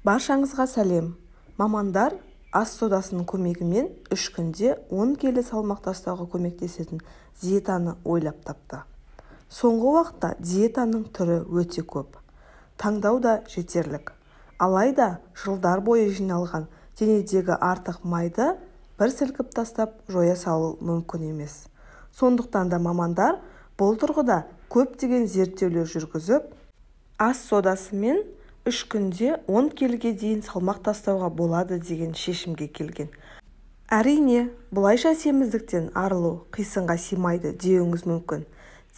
Баршаңызға сәлем. Мамандар ас содасының көмегімен 3 күнде 10 келі салмақ тастауға көмектесетін диетаны ойлап тапты. Соңғы уақытта диетаның түрі өте көп. Таңдау да жетерлік. Алайда жылдар бойы жиналған денедегі артық майды бір сілкіп тастап жоя салу мүмкін емес. Сондықтан да мамандар бұл тұрғыда көптеген зерттеулер жүргізіп, ас содасымен 3 күнде 10 келіге дейін салмақ тастауға болады деген шешімге келген. Әрине, бұлайша семіздіктен арылу қисынға симайды деуіңіз мүмкін.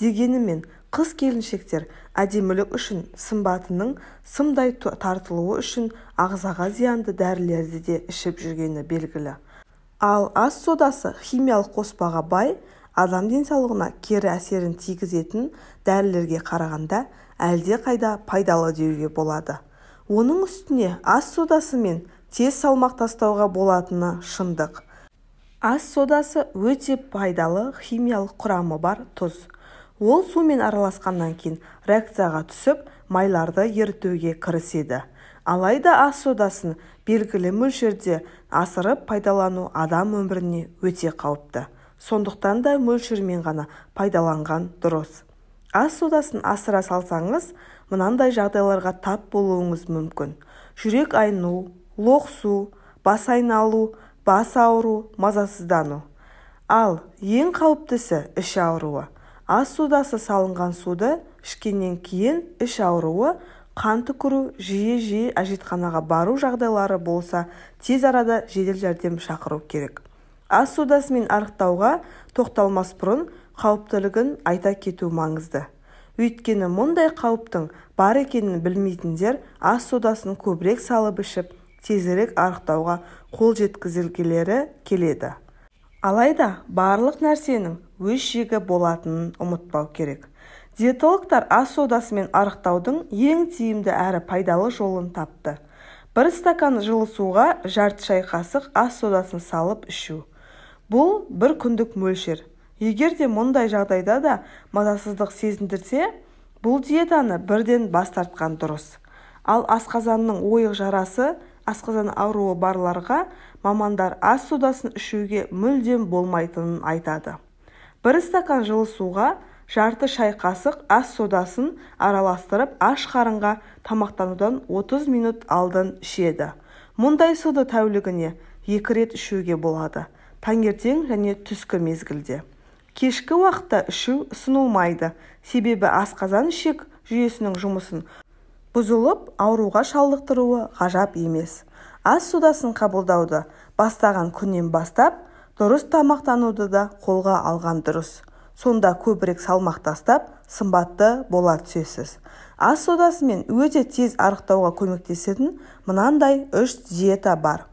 Дегенімен, қыз келіншектер әдемілік үшін сымбатының сымдай тартылуы үшін ағзаға зиянды дәрілерді де ішіп жүргені белгілі. Ал ас содасы химиялық қоспаға бай, адам денсаулығына кері әсерін тигізетін дәрілерге қарағанда әлде қайда пайдалы деуге болады. Оның үстіне ас содасымен тез салмақ тастауға болатыны шындық. Ас содасы өте пайдалы химиялық құрамы бар тұз. Ол сумен араласқаннан кейін реакцияға түсіп, майларды ерітуге кіріседі. Алайда ас содасын белгілі мөлшерде асырып пайдалану адам өміріне өте қауіпті. Сондықтан да мөлшермен ғана пайдаланған дұрыс. Ас содасын асыра салсаңыз, мынандай жағдайларға тап болуыңыз мүмкін. Жүрек айну, лоқсу, бас айналу, бас ауыру, мазасыздану. Ал ең қауіптісі іш ауруы. Ас содасы салынған суды ішкеннен кейін іш ауруы, қан түкіру, жиі әжетханаға бару жағдайлары болса, тез арада жедел жәрдем шақыру керек. Ас содасымен арықтауға тоқталмас бұрын қауіптілігін айта кету маңызды. Өйткені мұндай қауіптің бар екенін білмейтіндер ас содасын көбірек салып ішіп, тезірек арықтауға қол жеткізілгілері келеді. Алайда барлық нәрсенің өз шегі болатынын ұмытпау керек. Диетологтар ас содасымен арықтаудың ең тиімді әрі пайдалы жолын тапты. 1 стакан жылы суға жарты шай қасық ас содасын салып ішу. Бұл 1 күндік мөлшер. Егер де мұндай жағдайда да мазасыздық сезіндірсе, бұл диетаны бірден бас тартқан дұрыс. Ал асқазанның ойық жарасы, асқазан ауруы барларға мамандар ас содасын ішуге мүлдем болмайтынын айтады. 1 стакан жылы суға жарты шай қасық ас содасын араластырып, аш қарынға тамақтанудан 30 минут алдын ішеді. Мұндай суды тәулігіне 2 рет ішуге болады. Таңертең және түскі мезгілде. Кешкі уақытта ішу ұсынылмайды, себебі асқазан ішек жүйесінің жұмысын бұзылып, ауруға шалдықтыруы ғажап емес. Ас содасын қабылдауды бастаған күннен бастап, дұрыс тамақтануды да қолға алған дұрыс. Сонда көбірек салмақ тастап, сымбатты бола түсесіз. Ас содасымен өте тез арықтауға көмектесетін мынандай 3 диета бар.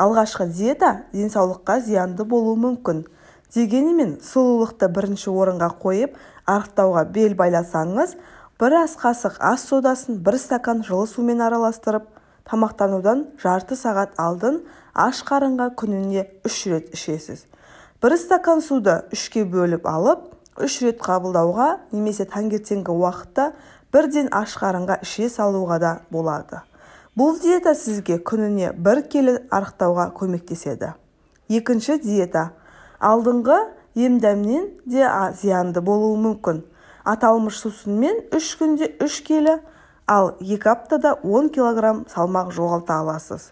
Алғашқы диета денсаулыққа зиянды болуы мүмкін. Дегенімен сұлулықты бірінші орынға қойып, арықтауға бел байласаңыз, 1 ас қасық ас содасын 1 стакан жылы сумен араластырып, тамақтанудан жарты сағат алдын аш қарынға күніне 3 рет ішесіз. 1 стакан суды 3-ке бөліп алып, 3 рет қабылдауға немесе таңертеңгі уақытта бірден аш қарынға іше салуға да болады. Бұл диета сізге күніне 1 келі арықтауға көмектеседі. Екінші диета. Алдыңғы емдәмнен де зиянды болуы мүмкін. Аталмыш сусынмен 3 күнде 3 келі, ал 2 аптада 10 килограмм салмақ жоғалта аласыз.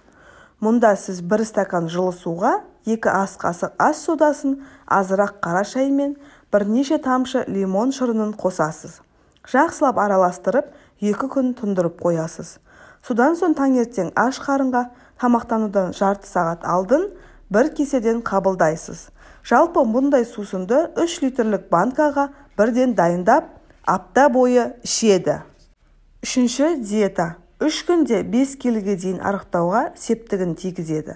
Мұнда сіз 1 стакан жылы суға 2 ас қасық ас содасын азырақ қара шаймен бірнеше тамшы лимон шырынын қосасыз. Жақсылап араластырып 2 күн тұндырып қоясыз. Содан соң таңертең аш қарынға тамақтанудан жарты сағат алдын 1 кеседен қабылдайсыз. Жалпы мұндай сусынды 3 литрлік банкаға бірден дайындап, апта бойы ішеді. Үшінші диета. 3 күнде 5 келіге дейін арықтауға септігін тигізеді.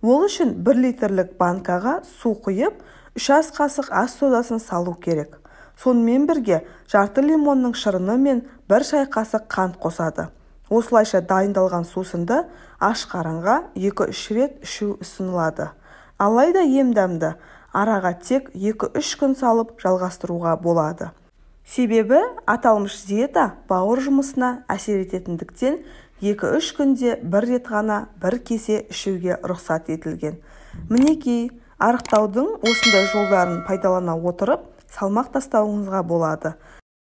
Ол үшін 1 литрлік банкаға су құйып, 3 ас қасық ас содасын салу керек. Сонымен бірге жарты лимонның шырыны мен 1 шай қасық қант қосады. Осылайша дайындалған сусынды аш қарынға 2-3 рет ішу ұсынылады. Алайда емдәмді араға тек 2-3 күн салып жалғастыруға болады. Себебі аталмыш диета бауыр жұмысына әсер ететіндіктен 2-3 күнде бір рет ғана бір кесе ішуге рұқсат етілген. Мінекей, арықтаудың осындай жолдарын пайдалана отырып салмақ тастауыңызға болады.